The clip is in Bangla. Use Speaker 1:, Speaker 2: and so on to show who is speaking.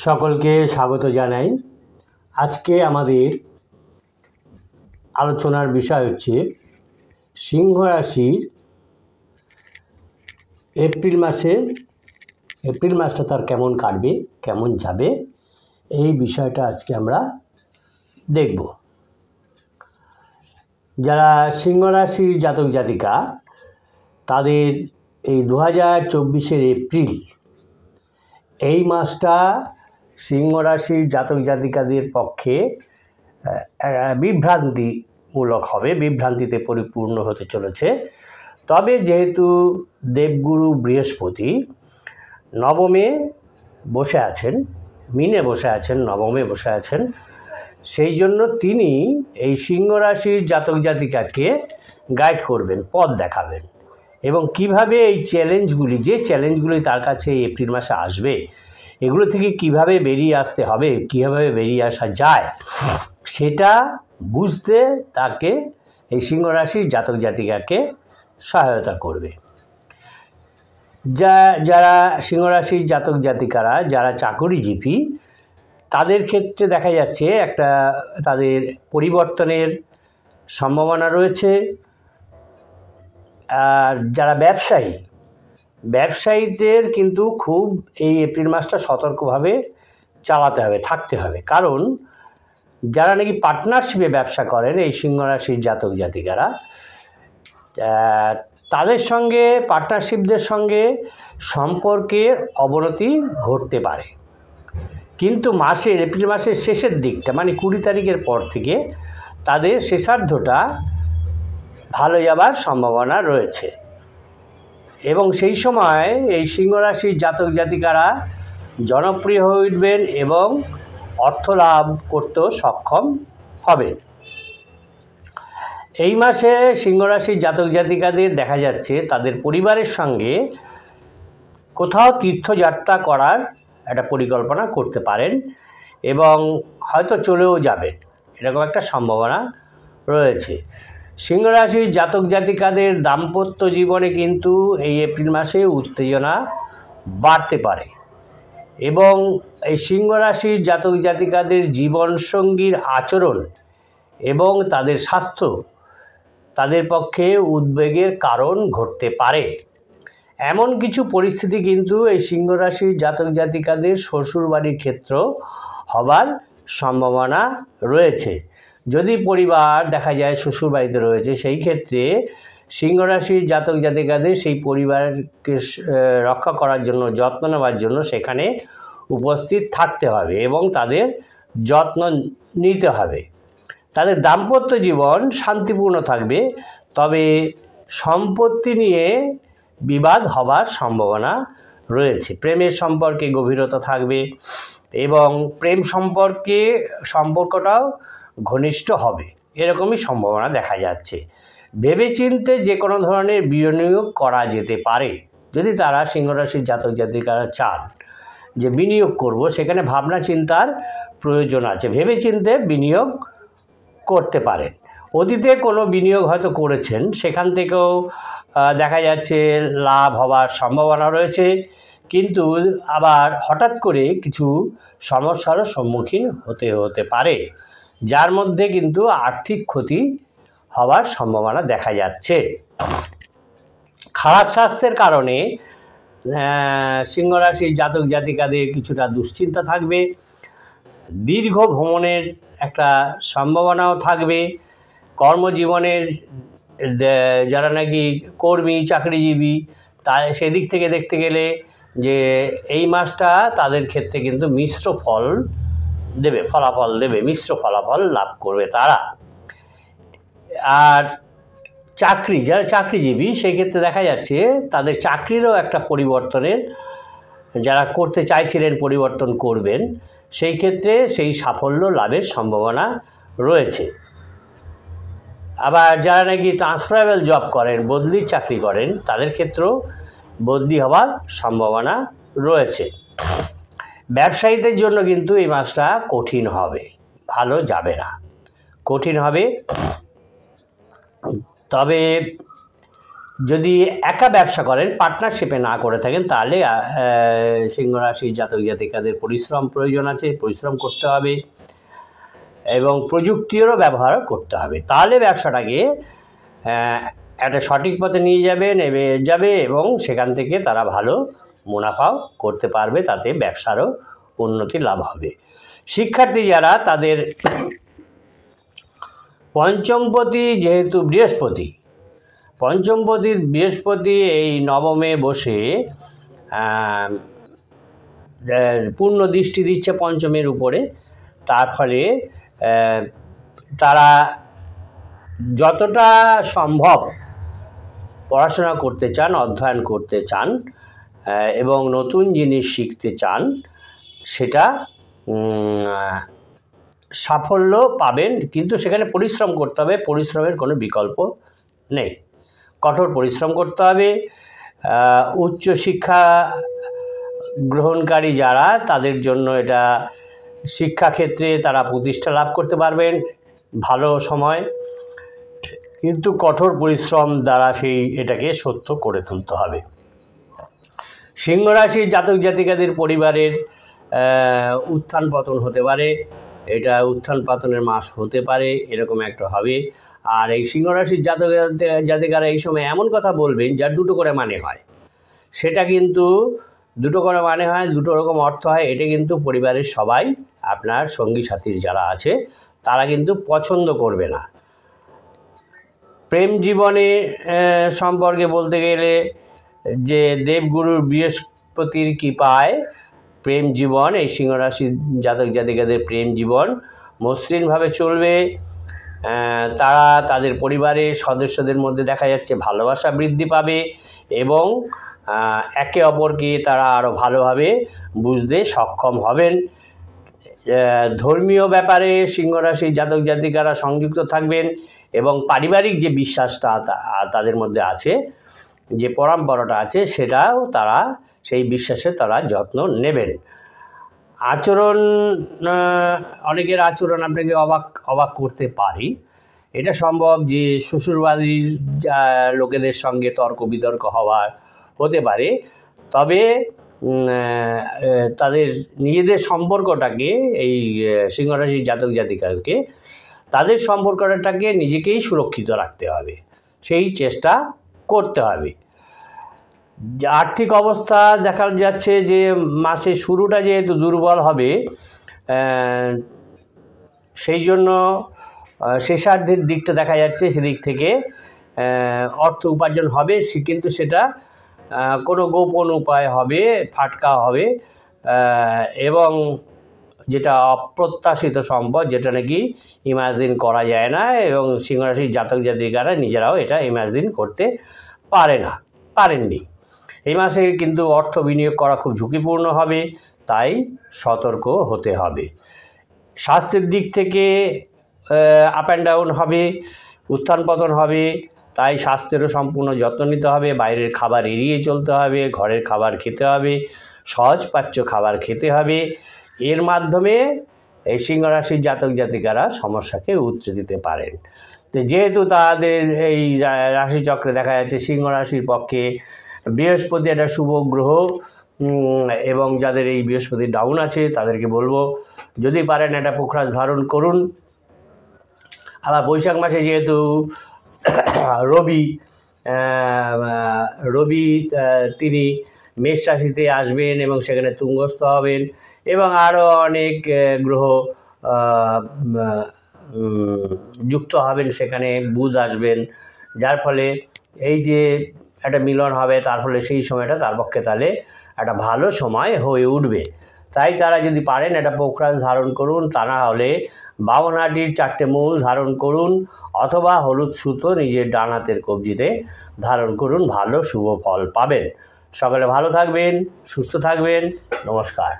Speaker 1: সকলকে স্বাগত জানাই। আজকে আমাদের আলোচনার বিষয় হচ্ছে সিংহ রাশির এপ্রিল মাসটা তার কেমন কাটবে, কেমন যাবে, এই বিষয়টা আজকে আমরা দেখব। যারা সিংহ রাশির জাতক জাতিকা তাদের এই 2024 এপ্রিল এই মাসটা সিংহ রাশির জাতক জাতিকাদের পক্ষে বিভ্রান্তিমূলক হবে, বিভ্রান্তিতে পরিপূর্ণ হতে চলেছে। তবে যেহেতু দেবগুরু বৃহস্পতি নবমে বসে আছেন, মিনে বসে আছেন, নবমে বসে আছেন, সেই জন্য তিনি এই সিংহ রাশির জাতক জাতিকাকে গাইড করবেন, পথ দেখাবেন এবং কিভাবে এই চ্যালেঞ্জগুলি তার কাছে এপ্রিল মাসে আসবে, এগুলো থেকে কিভাবে বেরিয়ে আসতে হবে, কীভাবে বেরিয়ে আসা যায়, সেটা বুঝতে তাকে এই সিংহ রাশির জাতক জাতিকাকে সহায়তা করবে। যারা সিংহ রাশির জাতক জাতিকারা যারা চাকরিজীবী তাদের ক্ষেত্রে দেখা যাচ্ছে একটা তাদের পরিবর্তনের সম্ভাবনা রয়েছে। আর যারা ব্যবসায়ীদের কিন্তু খুব এই এপ্রিল মাসটা সতর্কভাবে চালাতে হবে, থাকতে হবে। কারণ যারা নাকি পার্টনারশিপে ব্যবসা করেন এই সিংহ রাশির জাতক জাতিকারা, তাদের সঙ্গে পার্টনারশিপদের সঙ্গে সম্পর্কের অবনতি ঘটতে পারে। কিন্তু এপ্রিল মাসের শেষের দিকটা মানে 20 তারিখের পর থেকে তাদের শেষার্ধটা ভালো যাবার সম্ভাবনা রয়েছে এবং সেই সময় এই সিংহ রাশির জাতক জাতিকারা জনপ্রিয় হয়ে উঠবেন এবং অর্থ লাভ করতেও সক্ষম হবেন। এই মাসে সিংহ রাশির জাতক জাতিকাদের দেখা যাচ্ছে তাদের পরিবারের সঙ্গে কোথাও তীর্থযাত্রা করার একটা পরিকল্পনা করতে পারেন এবং হয়তো চলেও যাবেন, এরকম একটা সম্ভাবনা রয়েছে। সিংহ রাশির জাতক জাতিকাদের দাম্পত্য জীবনে কিন্তু এই এপ্রিল মাসে উত্তেজনা বাড়তে পারে এবং এই সিংহ রাশির জাতক জাতিকাদের জীবনসঙ্গীর আচরণ এবং তাদের স্বাস্থ্য তাদের পক্ষে উদ্বেগের কারণ ঘটতে পারে। এমন কিছু পরিস্থিতি কিন্তু এই সিংহ রাশির জাতক জাতিকাদের শ্বশুরবাড়ির ক্ষেত্র হবার সম্ভাবনা রয়েছে। যদি পরিবার দেখা যায় শ্বশুরবাড়িতে রয়েছে, সেই ক্ষেত্রে সিংহ রাশির জাতক জাতিকাদের সেই পরিবারকে রক্ষা করার জন্য, যত্ন নেওয়ার জন্য সেখানে উপস্থিত থাকতে হবে এবং তাদের যত্ন নিতে হবে। তাদের দাম্পত্য জীবন শান্তিপূর্ণ থাকবে, তবে সম্পত্তি নিয়ে বিবাদ হবার সম্ভাবনা রয়েছে। প্রেমের সম্পর্কে গভীরতা থাকবে এবং সম্পর্কটাও ঘনিষ্ঠ হবে, এরকমই সম্ভাবনা দেখা যাচ্ছে। ভেবেচিন্তে যে কোনো ধরনের বিনিয়োগ করা যেতে পারে। যদি তারা সিংহ রাশির জাতক জাতিকারা চান যে বিনিয়োগ করব, সেখানে ভাবনা চিন্তার প্রয়োজন আছে, ভেবেচিন্তে বিনিয়োগ করতে পারেন। অতীতে কোনো বিনিয়োগ হয়তো করেছেন, সেখান থেকেও দেখা যাচ্ছে লাভ হওয়ার সম্ভাবনা রয়েছে, কিন্তু আবার হঠাৎ করে কিছু সমস্যারও সম্মুখীন হতে পারে, যার মধ্যে কিন্তু আর্থিক ক্ষতি হওয়ার সম্ভাবনা দেখা যাচ্ছে। খারাপ স্বাস্থ্যের কারণে সিংহ রাশির জাতক জাতিকাদের কিছুটা দুশ্চিন্তা থাকবে, দীর্ঘ ভ্রমণের একটা সম্ভাবনাও থাকবে। কর্মজীবনের যারা নাকি কর্মী চাকরিজীবী সেদিক থেকে দেখতে গেলে যে এই মাসটা তাদের ক্ষেত্রে কিন্তু মিশ্র ফলাফল লাভ করবে তারা। আর যারা চাকরিজীবী সেক্ষেত্রে দেখা যাচ্ছে তাদের চাকরিরও একটা পরিবর্তনের, যারা করতে চাইছিলেন পরিবর্তন করবেন, সেই ক্ষেত্রে সেই সাফল্য লাভের সম্ভাবনা রয়েছে। আবার যারা নাকি ট্রান্সফারেবল জব করেন, বদলির চাকরি করেন, তাদের ক্ষেত্রেও বদলি হওয়ার সম্ভাবনা রয়েছে। ব্যবসায়ীদের জন্য কিন্তু এই মাসটা কঠিন হবে, ভালো যাবে না, কঠিন হবে। তবে যদি একা ব্যবসা করেন, পার্টনারশিপে না করে থাকেন, তাহলে সিংহ রাশির জাতক জাতিকাদের পরিশ্রম প্রয়োজন আছে, পরিশ্রম করতে হবে এবং প্রযুক্তিরও ব্যবহার করতে হবে। তাহলে ব্যবসাটাকে একটা সঠিক পথে নিয়ে যাবে এবং সেখান থেকে তারা ভালো মুনাফাও করতে পারবে, তাতে ব্যবসারও উন্নতি লাভ হবে। শিক্ষার্থী যারা, তাদের পঞ্চমপতি যেহেতু বৃহস্পতি এই নবমে বসে পূর্ণ দৃষ্টি দিচ্ছে পঞ্চমের উপরে, তার ফলে তারা যতটা সম্ভব পড়াশোনা করতে চান, অধ্যয়ন করতে চান এবং নতুন জিনিস শিখতে চান, সেটা সাফল্য পাবেন। কিন্তু সেখানে পরিশ্রম করতে হবে, পরিশ্রমের কোনো বিকল্প নেই, কঠোর পরিশ্রম করতে হবে। উচ্চশিক্ষা গ্রহণকারী যারা, তাদের জন্য এটা শিক্ষাক্ষেত্রে তারা প্রতিষ্ঠা লাভ করতে পারবেন, ভালো সময়, কিন্তু কঠোর পরিশ্রম দ্বারা এটাকে সত্য করে তুলতে হবে। সিংহ রাশির জাতক জাতিকাদের পরিবারের উত্থান পতন হতে পারে, এটা উত্থান পতনের মাস হতে পারে, এরকম একটা হবে। আর এই সিংহ রাশির জাতক জাতিকারা এই সময় এমন কথা বলবেন যার দুটো করে মানে হয়, সেটা কিন্তু দুটো করে মানে হয়, দুটো রকম অর্থ হয়। এটা কিন্তু পরিবারের সবাই, আপনার সঙ্গী সাথীর যারা আছে, তারা কিন্তু পছন্দ করবে না। প্রেম জীবনে সম্পর্কে বলতে গেলে, যে দেবগুরুর বৃহস্পতির কৃপায় প্রেম জীবন, এই সিংহ রাশির জাতক জাতিকাদের প্রেম জীবন মসৃণভাবে চলবে। তারা তাদের পরিবারের সদস্যদের মধ্যে দেখা যাচ্ছে ভালোবাসা বৃদ্ধি পাবে এবং একে অপরকে তারা আরও ভালোভাবে বুঝতে সক্ষম হবেন। ধর্মীয় ব্যাপারে সিংহ রাশির জাতক জাতিকারা সংযুক্ত থাকবেন এবং পারিবারিক যে বিশ্বাসটা তাদের মধ্যে আছে, যে পরম্পরাটা আছে, সেটাও তারা সেই বিশ্বাসে তারা যত্ন নেবেন। আচরণ, অনেকের আচরণ আপনাকে অবাক করতে পারি। এটা সম্ভব যে শ্বশুরবাড়ির লোকেদের সঙ্গে তর্ক বিতর্ক হতে পারে, তবে তাদের নিজেদের সম্পর্কটাকে, এই সিংহ রাশির জাতক জাতিকাকে তাদের সম্পর্কটাকে নিজেকেই সুরক্ষিত রাখতে হবে, সেই চেষ্টা করতে হবে। আর্থিক অবস্থা দেখা যাচ্ছে যে মাসের শুরুটা যেহেতু দুর্বল হবে, সেই জন্য শেষার্ধের দিকটা দেখা যাচ্ছে, সেদিক থেকে অর্থ উপার্জন হবে, কিন্তু সেটা কোনো গোপন উপায় হবে, ফাটকা হবে এবং যেটা অপ্রত্যাশিত সম্পদ, যেটা নাকি ইমাজিন করা যায় না, এবং সিংহ রাশির জাতক জাতিকারা নিজেরাও এটা ইমাজিন করতে পারেননি। এই মাসে কিন্তু অর্থ বিনিয়োগ করা খুব ঝুঁকিপূর্ণ হবে, তাই সতর্ক হতে হবে। স্বাস্থ্যের দিক থেকে আপ অ্যান্ড ডাউন হবে, উত্থান পতন হবে, তাই স্বাস্থ্যেরও সম্পূর্ণ যত্ন নিতে হবে। বাইরের খাবার এড়িয়ে চলতে হবে, ঘরের খাবার খেতে হবে, সহজপাচ্য খাবার খেতে হবে। এর মাধ্যমে এই সিংহ রাশির জাতক জাতিকারা সমস্যাকে উতরে দিতে পারেন। তো যেহেতু তাদের এই রাশিচক্রে দেখা যাচ্ছে সিংহ রাশির পক্ষে বৃহস্পতি একটা শুভ গ্রহ, এবং যাদের এই বৃহস্পতি ডাউন আছে তাদেরকে বলবো, যদি পারেন একটা পোখরাজ ধারণ করুন। আবার বৈশাখ মাসে যেহেতু রবি তিনি মেষ রাশিতে আসবেন এবং সেখানে তুঙ্গস্থ হবেন, এবং আরও অনেক গ্রহ যুক্ত হবেন, সেখানে বুধ আসবেন, যার ফলে এই যে একটা মিলন হবে, তার ফলে সেই সময়টা তার পক্ষে তাহলে একটা ভালো সময় হয়ে উঠবে। তাই তারা যদি পারেন একটা পোখরাজ ধারণ করুন, তা না হলে বামনহাটির 4টে মূল ধারণ করুন, অথবা হলুদ সুতো নিজের ডান হাতের কবজিতে ধারণ করুন, ভালো শুভ ফল পাবেন। সকলে ভালো থাকবেন, সুস্থ থাকবেন, নমস্কার।